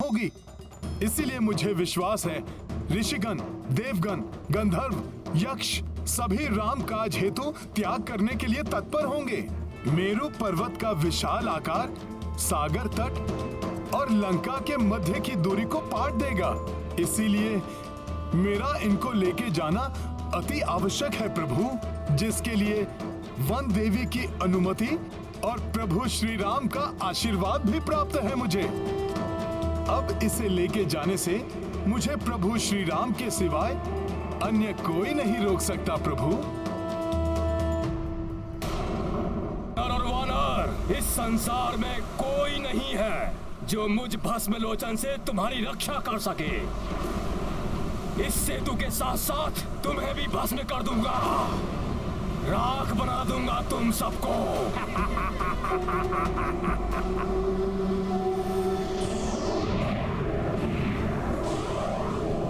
होगी। इसीलिए मुझे विश्वास है ऋषिगण, देवगण, गंधर्व, यक्ष सभी राम काज हेतु त्याग करने के लिए तत्पर होंगे। मेरू पर्वत का विशाल आकार सागर तट और लंका के मध्य की दूरी को पाट देगा। इसीलिए मेरा इनको लेके जाना अति आवश्यक है प्रभु, जिसके लिए वन देवी की अनुमति और प्रभु श्री राम का आशीर्वाद भी प्राप्त है मुझे। अब इसे लेके जाने से मुझे प्रभु श्री राम के सिवाय अन्य कोई नहीं रोक सकता प्रभु। और वानर, इस संसार में कोई नहीं है जो मुझ भस्म लोचन से तुम्हारी रक्षा कर सके। इस सेतु के साथ साथ तुम्हें भी भस्म कर दूंगा, राख बना दूंगा तुम सबको।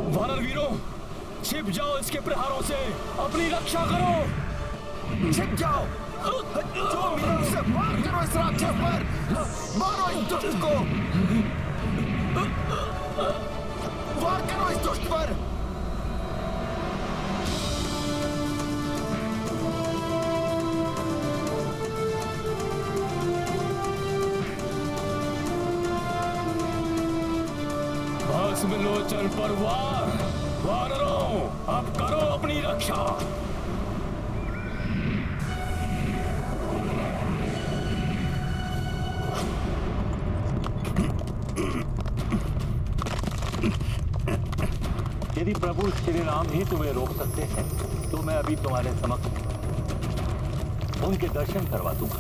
वानर वीरों, छिप जाओ इसके प्रहारों से, अपनी रक्षा करो। छिप जाओ, जो मीरों से वार करो इस राक्षस पर, मारो इस दुष्ट को, वार करो इस दुष्ट पर। भस्मलोचन पर वार। वानरों, अब करो अपनी रक्षा। यदि प्रभु श्री राम ही तुम्हें रोक सकते हैं तो मैं अभी तुम्हारे समक्ष उनके दर्शन करवा दूंगा।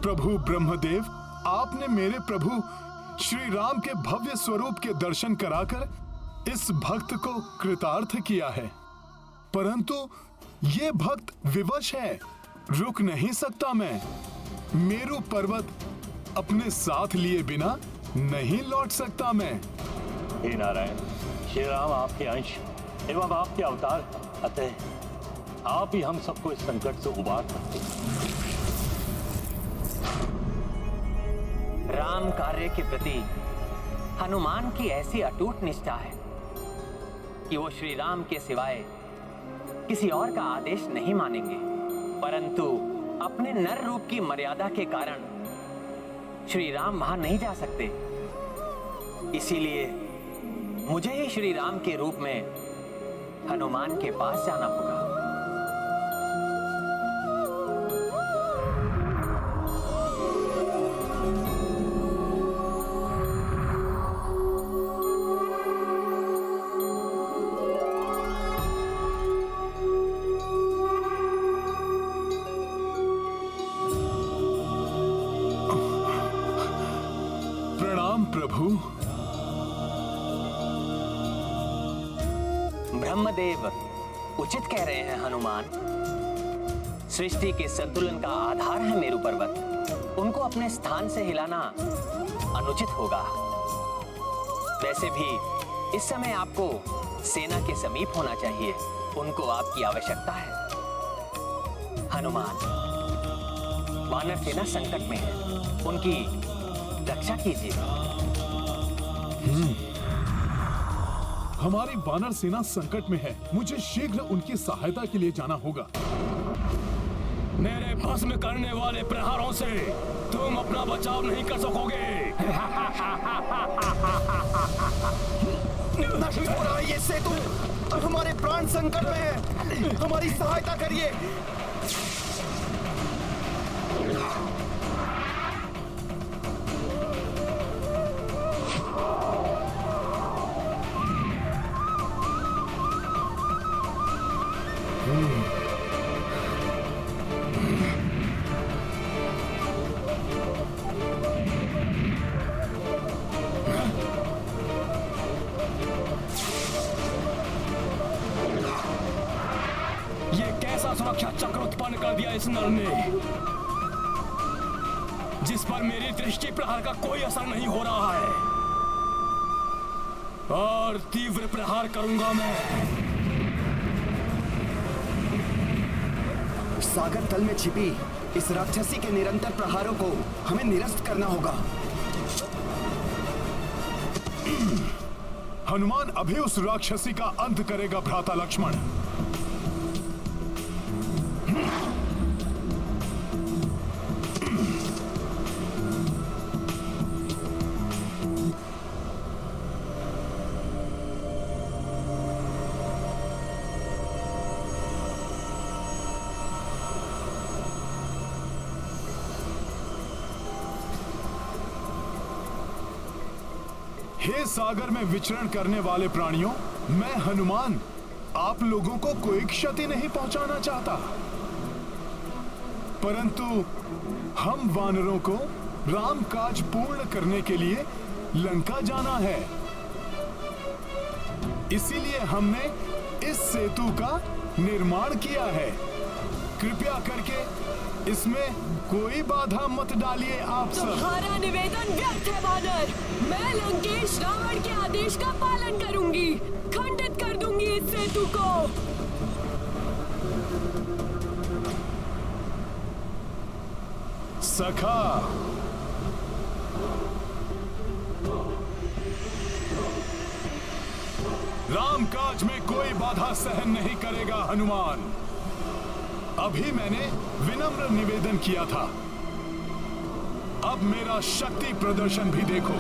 प्रभु ब्रह्मदेव, आपने मेरे प्रभु श्री राम के भव्य स्वरूप के दर्शन कराकर इस भक्त को कृतार्थ किया है, परंतु ये भक्त विवश है, रुक नहीं सकता मैं। मेरू पर्वत अपने साथ लिए बिना नहीं लौट सकता मैं। हे नारायण, श्री राम आपके अंश एवं आपके अवतार, अतः आप ही हम सबको इस संकट से उबार सकते हैं। राम कार्य के प्रति हनुमान की ऐसी अटूट निष्ठा है कि वो श्री राम के सिवाय किसी और का आदेश नहीं मानेंगे, परंतु अपने नर रूप की मर्यादा के कारण श्री राम वहां नहीं जा सकते। इसीलिए मुझे ही श्री राम के रूप में हनुमान के पास जाना होगा। प्रभु। ब्रह्मदेव उचित कह रहे हैं हनुमान। सृष्टि के संतुलन का आधार है मेरू पर्वत, उनको अपने स्थान से हिलाना अनुचित होगा। वैसे भी इस समय आपको सेना के समीप होना चाहिए, उनको आपकी आवश्यकता है। हनुमान, वानर सेना संकट में है, उनकी रक्षा कीजिए। हमारी वानर सेना संकट में है, मुझे शीघ्र उनकी सहायता के लिए जाना होगा। मेरे भस्म करने वाले प्रहारों से तुम अपना बचाव नहीं कर सकोगे। नष्ट हो रहा है ये सेतु। हमारे प्राण संकट में है, हमारी सहायता करिए। सुरक्षा चक्र उत्पन्न कर दिया इस नर ने, जिस पर मेरी दृष्टि प्रहार का कोई असर नहीं हो रहा है। और तीव्र प्रहार करूंगा मैं। सागर तल में छिपी इस राक्षसी के निरंतर प्रहारों को हमें निरस्त करना होगा। हनुमान अभी उस राक्षसी का अंत करेगा भ्राता लक्ष्मण। हे सागर में विचरण करने वाले प्राणियों, मैं हनुमान आप लोगों को कोई क्षति नहीं पहुंचाना चाहता, परंतु हम वानरों को राम काज पूर्ण करने के लिए लंका जाना है। इसीलिए हमने इस सेतु का निर्माण किया है। कृपया करके इसमें कोई बाधा मत डालिए आप सब। तुम्हारा निवेदन व्यर्थ है वानर। मैं लंकेश रावण के आदेश का पालन करूंगी, खंडित कर दूंगी इस सेतु को। सखा, राम काज में कोई बाधा सहन नहीं करेगा हनुमान। अभी मैंने विनम्र निवेदन किया था, अब मेरा शक्ति प्रदर्शन भी देखो।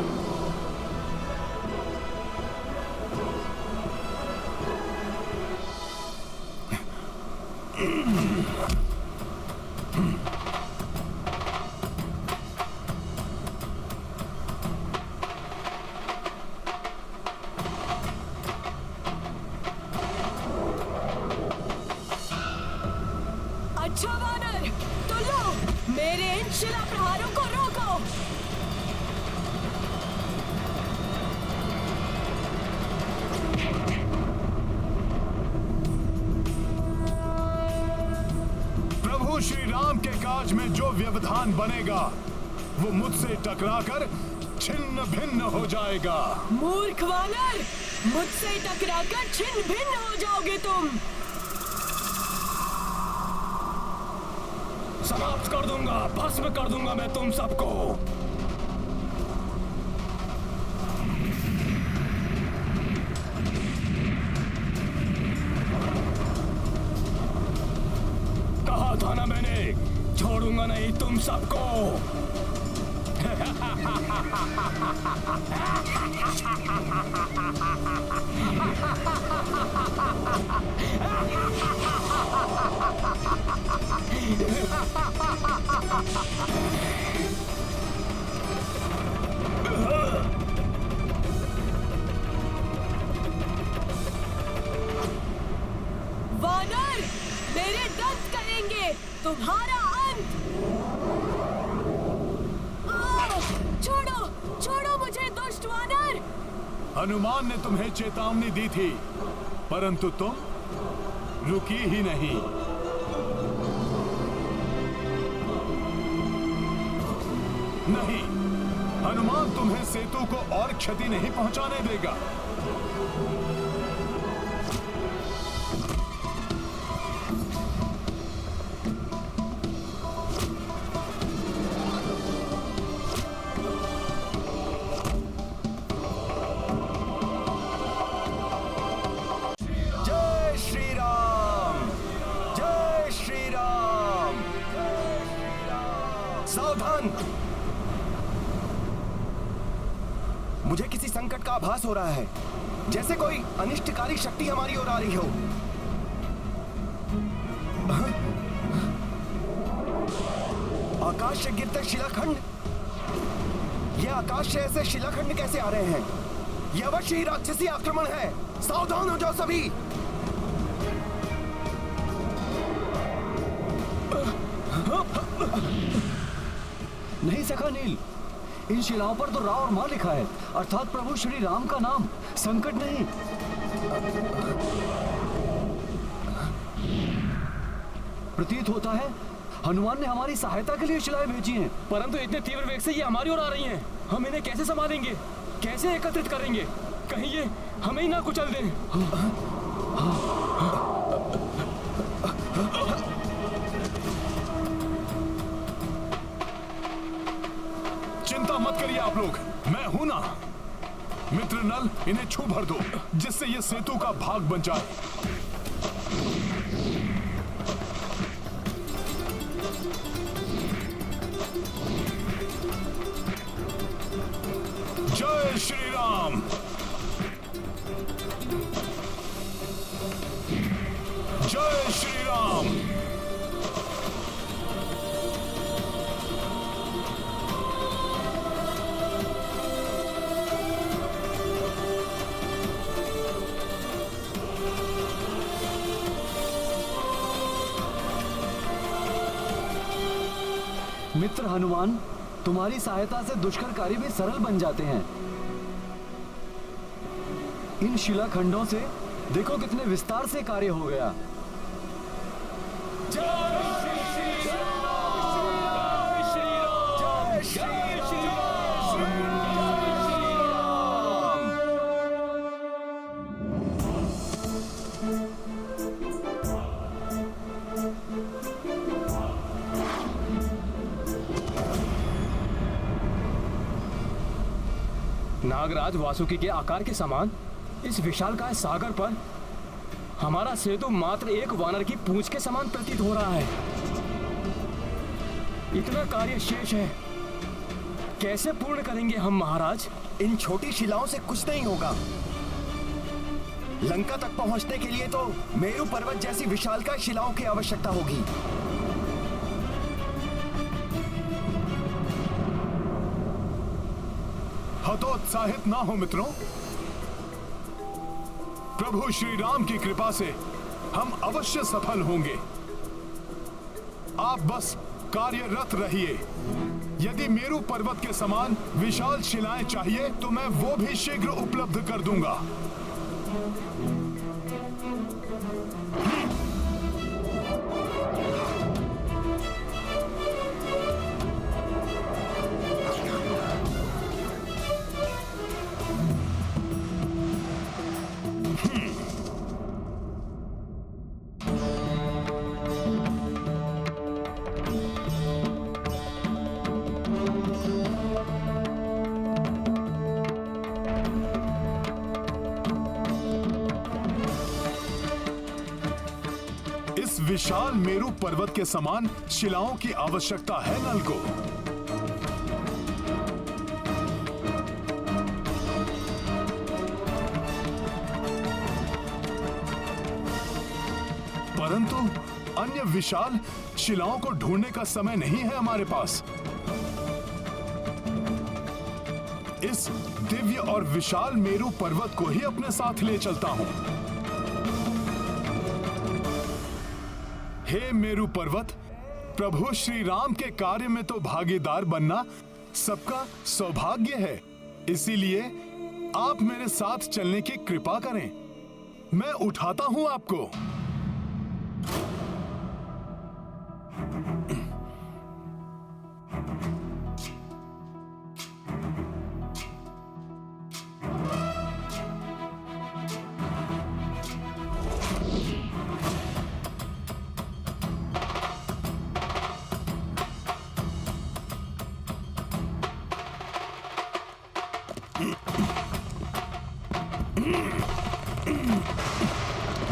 अच्छा वानर, तो लो मेरे इन शिला प्रहारों को रोको। प्रभु श्री राम के काज में जो व्यवधान बनेगा वो मुझसे टकराकर छिन्न भिन्न हो जाएगा। मूर्ख वानर, मुझसे टकराकर छिन्न भिन्न हो जाओगे तुम। समाप्त कर दूंगा, भस्म कर दूंगा मैं तुम सबको। कहा था ना मैंने, छोड़ूंगा नहीं तुम सबको। वानर, मेरे दंत करेंगे तुम्हारा अंत। छोड़ो, छोड़ो मुझे दुष्ट वानर। हनुमान ने तुम्हें चेतावनी दी थी, परंतु तुम रुकी ही नहीं। नहीं, हनुमान तुम्हें सेतु को और क्षति नहीं पहुंचाने देगा। जय श्री राम, जय श्री राम, जय श्री राम। सावधान, मुझे किसी संकट का आभास हो रहा है। जैसे कोई अनिष्टकारी शक्ति हमारी ओर आ रही हो। आकाश से गिरते शिलाखंड, ये आकाश से ऐसे शिलाखंड कैसे आ रहे हैं? ये अवश्य ही राक्षसी आक्रमण है। सावधान हो जाओ सभी। नहीं सखा नील, इन शिलाओं पर तो रा और मां लिखा है, अर्थात प्रभु श्री राम का नाम। संकट नहीं। प्रतीत होता है हनुमान ने हमारी सहायता के लिए शिलाएं भेजी हैं। परंतु इतने तीव्र वेग से ये हमारी ओर आ रही हैं। हम इन्हें कैसे संभालेंगे, कैसे एकत्रित करेंगे? कहीं ये हमें ही ना कुचल दें। चिंता मत करिए आप लोग, मैं हूं ना। मित्र नल, इन्हें छू भर दो जिससे ये सेतु का भाग बन जाए। जय श्री राम। जय श्री राम। मित्र हनुमान, तुम्हारी सहायता से दुष्कर कार्य भी सरल बन जाते हैं। इन शिलाखंडों से देखो कितने विस्तार से कार्य हो गया। नागराज वासुकी के आकार के समान इस विशालकाय सागर पर हमारा सेतु मात्र एक वानर की पूंछ के समान प्रतीत हो रहा है। इतना कार्य शेष है, कैसे पूर्ण करेंगे हम महाराज? इन छोटी शिलाओं से कुछ नहीं होगा। लंका तक पहुंचने के लिए तो मेरु पर्वत जैसी विशालकाय शिलाओं की आवश्यकता होगी। हतोत्साहित ना हो मित्रों, प्रभु श्री राम की कृपा से हम अवश्य सफल होंगे। आप बस कार्यरत रहिए। यदि मेरु पर्वत के समान विशाल शिलाएं चाहिए तो मैं वो भी शीघ्र उपलब्ध कर दूंगा। विशाल मेरु पर्वत के समान शिलाओं की आवश्यकता है नल को। परंतु अन्य विशाल शिलाओं को ढूंढने का समय नहीं है हमारे पास। इस दिव्य और विशाल मेरु पर्वत को ही अपने साथ ले चलता हूं। हे मेरु पर्वत, प्रभु श्री राम के कार्य में तो भागीदार बनना सबका सौभाग्य है। इसीलिए आप मेरे साथ चलने की कृपा करें। मैं उठाता हूं आपको।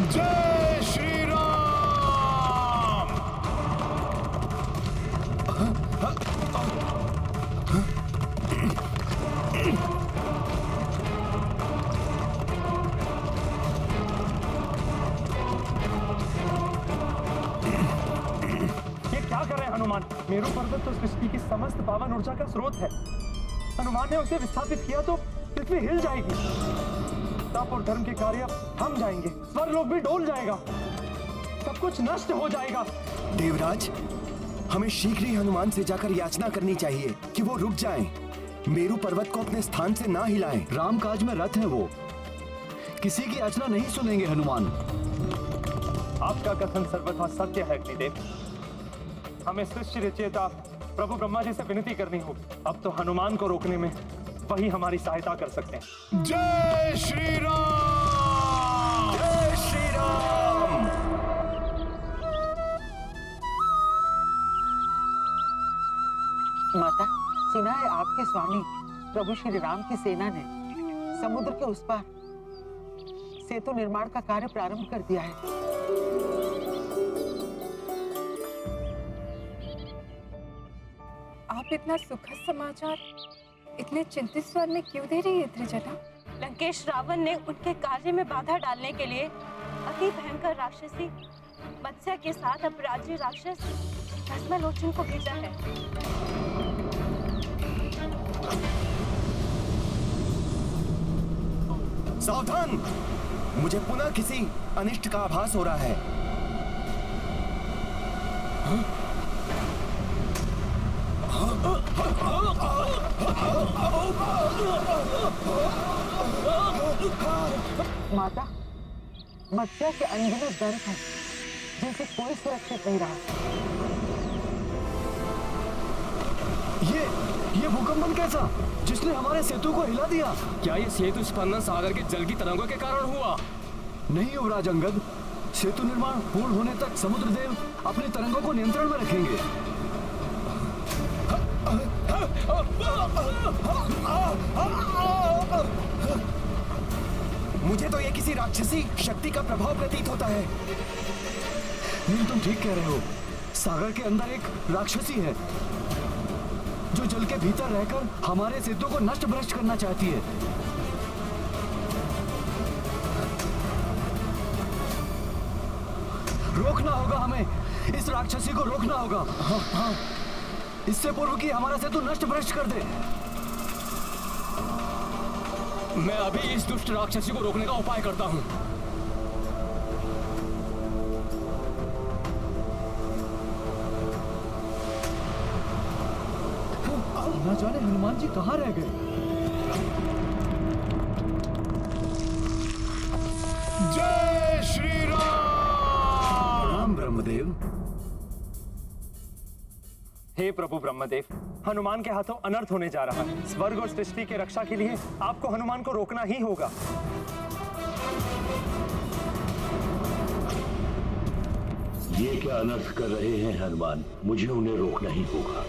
जय श्री राम। मेरू पर्वत तो सृष्टि की समस्त पावन ऊर्जा का स्रोत है। हनुमान ने उसे विस्थापित किया तो पृथ्वी हिल जाएगी, तप और धर्म के कार्य थम जाएंगे, स्वर्गलोक भी डोल जाएगा, सब कुछ नष्ट हो जाएगा। देवराज, हमें शीघ्र ही हनुमान से जाकर याचना करनी चाहिए कि वो रुक जाएं, मेरू पर्वत को अपने स्थान से ना हिलाएं। राम काज में रत है वो, किसी की याचना नहीं सुनेंगे हनुमान। आपका कथन सर्वथा सत्य है अग्निदेव। हमें सृष्टि रचयिता प्रभु ब्रह्मा जी से विनती करनी होगी। अब तो हनुमान को रोकने में वही हमारी सहायता कर सकते हैं। जय श्री राम! जय श्री राम! माता, सुना है आपके स्वामी प्रभु श्री राम की सेना ने समुद्र के उस पार सेतु निर्माण का कार्य प्रारंभ कर दिया है। आप इतना सुखद समाचार इतने चिंतित स्वर में क्यों दे रही है त्रिजटा? लंकेश रावण ने उनके कार्य में बाधा डालने के लिए अति भयंकर राक्षसी मत्स्य के साथ अपराज्य राक्षस भस्मलोचन को भेजा है। सावधान! मुझे पुनः किसी अनिष्ट का आभास हो रहा है। माता, मत्स्य के अनगिनत दर्द है जिनसे कोई सुरक्षित नहीं रहा। ये भूकंपन कैसा, जिसने हमारे सेतु को हिला दिया? क्या ये सेतु स्पंदन सागर के जल की तरंगों के कारण हुआ? नहीं युवराज अंगद, सेतु निर्माण पूर्ण होने तक समुद्र देव अपने तरंगों को नियंत्रण में रखेंगे। मुझे तो ये किसी राक्षसी शक्ति का प्रभाव प्रतीत होता है। नील, तुम ठीक कह रहे हो। सागर के अंदर एक राक्षसी है जो जल के भीतर रहकर हमारे सेतु को नष्ट भ्रष्ट करना चाहती है। रोकना होगा हमें, इस राक्षसी को रोकना होगा। हाँ, इससे पूर्व कि हमारा सेतु नष्ट भ्रष्ट कर दे। मैं अभी इस दुष्ट राक्षसी को रोकने का उपाय करता हूँ। ना जाने हनुमान जी कहाँ रह गए। जय श्री राम! राम ब्रह्मदेव। हे प्रभु ब्रह्मदेव, हनुमान के हाथों अनर्थ होने जा रहा है। स्वर्ग और सृष्टि के रक्षा के लिए आपको हनुमान को रोकना ही होगा। ये क्या अनर्थ कर रहे हैं हनुमान? मुझे उन्हें रोकना ही होगा।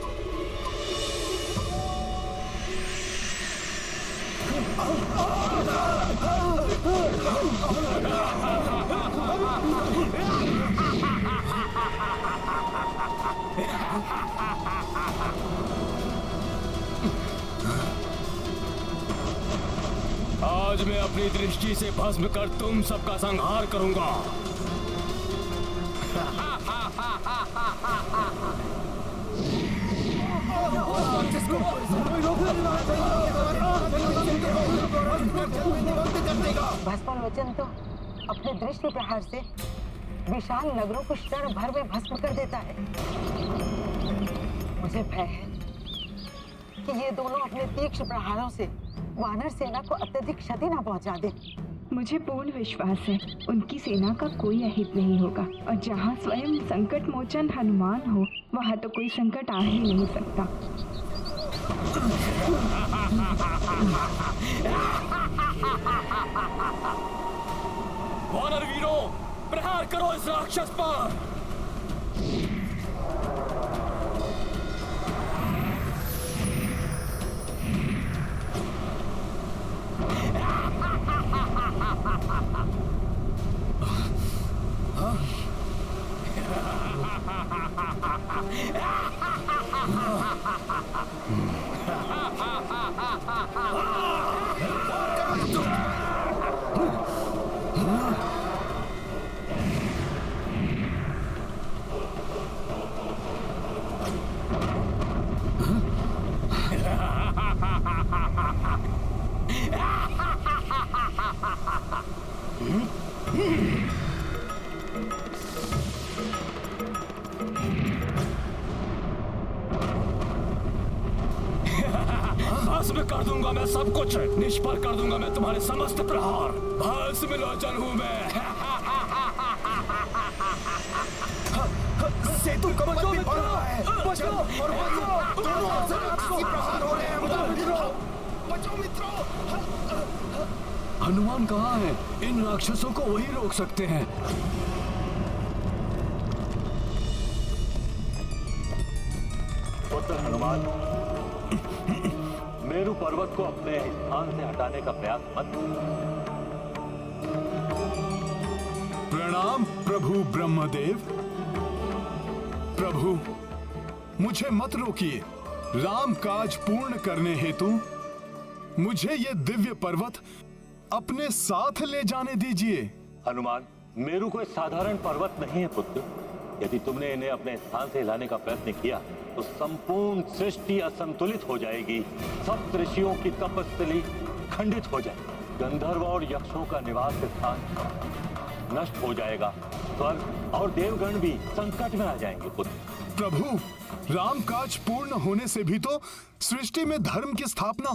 आज मैं अपनी दृष्टि से भस्म कर तुम सबका संहार करूंगा। भस्मलोचन तो अपने दृष्टि प्रहार से विशाल नगरों को क्षण भर में भस्म कर देता है। मुझे भय है कि ये दोनों अपने तीक्ष्ण प्रहारों से वानर सेना को अत्यधिक क्षति न पहुंचा दे। मुझे पूर्ण विश्वास है उनकी सेना का कोई अहित नहीं होगा, और जहाँ स्वयं संकट मोचन हनुमान हो वहाँ तो कोई संकट आ ही नहीं सकता। वानर वीरों, प्रहार करो इस राक्षस पर। भस्म कर दूंगा मैं सब कुछ, निष्फल कर दूंगा मैं तुम्हारे समस्त प्रहार। भस्म लोचन हूं मैं। सेतु कमल भी बढ़ रहा है। जल और वायु दोनों ओर से राक्षसी प्रहार हो रहे हैं। बचाओ मित्रों। हनुमान कहाँ है? इन राक्षसों को वही रोक सकते हैं। पुत्र हनुमान, मेरु पर्वत को अपने स्थान से हटाने का प्रयास मत करो। प्रणाम प्रभु ब्रह्मदेव। प्रभु, मुझे मत रोकिए। राम काज पूर्ण करने हेतु मुझे ये दिव्य पर्वत अपने साथ ले जाने दीजिए। हनुमान, मेरु कोई साधारण पर्वत नहीं है पुत्र। यदि तुमने इन्हें अपने स्थान से हिलाने का प्रयत्न किया तो संपूर्ण सृष्टि असंतुलित हो जाएगी। सब ऋषियों की तपस्थली खंडित हो जाएगी। गंधर्व और यक्षों का निवास स्थान नष्ट हो जाएगा। स्वर्ग और देवगण भी संकट में आ जाएंगे पुत्र। प्रभु, राम काज पूर्ण होने से भी तो सृष्टि में धर्म की स्थापना